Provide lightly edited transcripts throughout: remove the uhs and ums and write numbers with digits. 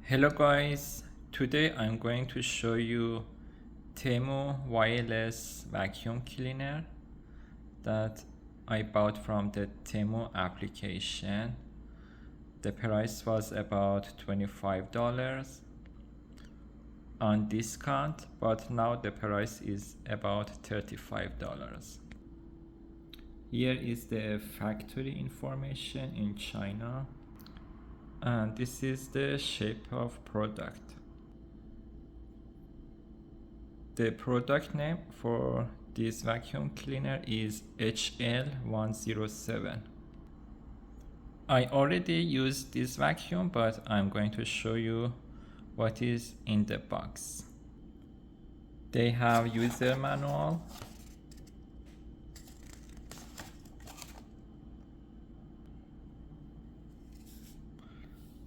Hello guys, today I'm going to show you Temu wireless vacuum cleaner that I bought from the Temu application. The price was about $25 on discount, but now the price is about $35. Here is the factory information in China, and this is the shape of product. The product name for this vacuum cleaner is HL107. I already used this vacuum, but I'm going to show you what is in the box. They have user manual,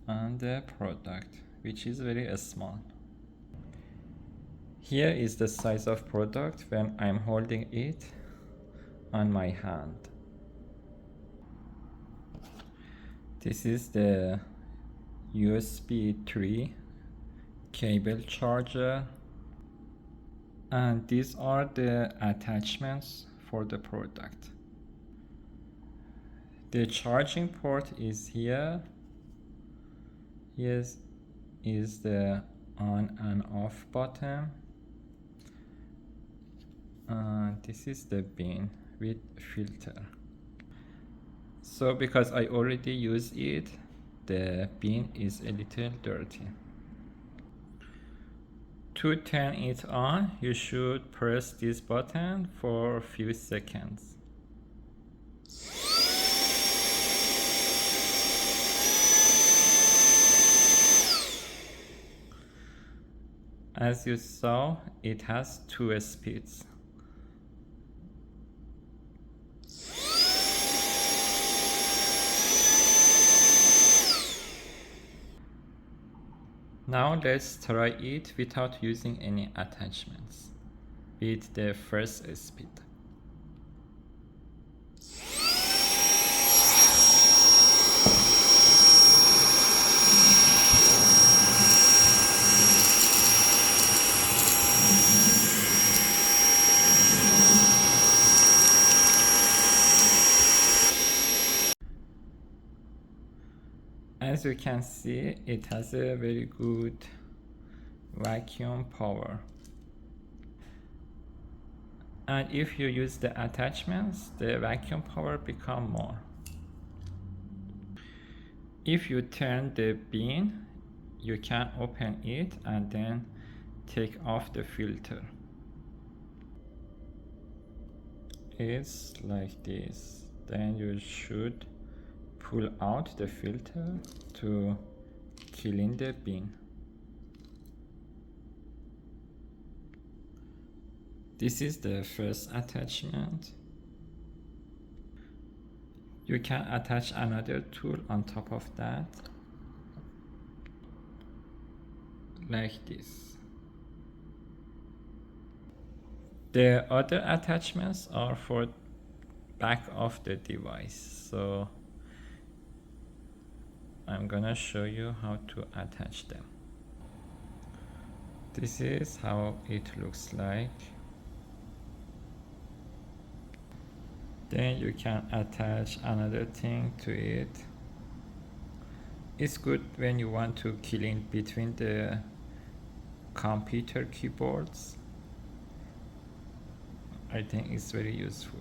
and the product, which is very small. Here is the size of product when I'm holding it on my hand. This is the USB 3 cable charger, and these are the attachments for the product. The charging port is here. Here is the on and off button. This is the bin with filter. So because I already used it, the bin is a little dirty. To turn it on, you should press this button for a few seconds. As you saw, it has 2 speeds. Now let's try it without using any attachments with the first speed. As you can see, it has a very good vacuum power. And if you use the attachments, the vacuum power become more. If you turn the bin, you can open it and then take off the filter. It's like this. Then you should pull out the filter to clean the bin. This is the first attachment. You can attach another tool on top of that, like this. The other attachments are for back of the device, so I'm gonna show you how to attach them. This is how it looks like. Then you can attach another thing to it. It's good when you want to clean between the computer keyboards. I think it's very useful.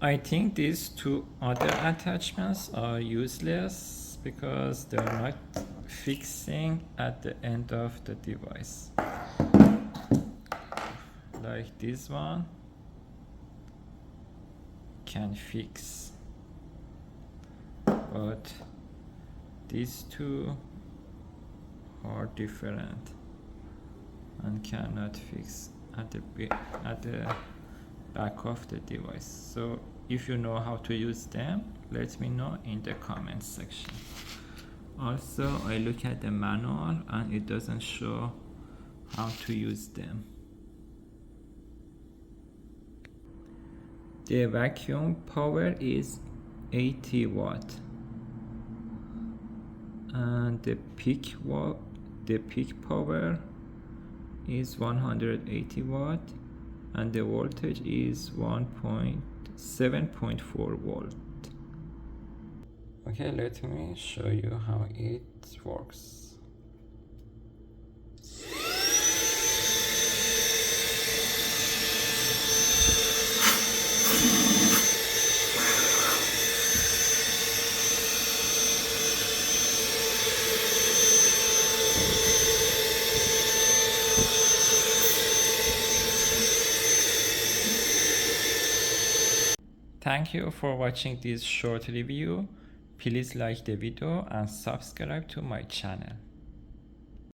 I think these 2 other attachments are useless because they're not fixing at the end of the device. Like this one can fix, but these 2 are different and cannot fix at the back of the device. So if you know how to use them, let me know in the comments section. Also, I look at the manual and it doesn't show how to use them. The vacuum power is 80 watt, and the peak power is 180 watt and the voltage is 7.4 volt. Okay, let me show you how it works. Thank you for watching this short review. Please like the video and subscribe to my channel.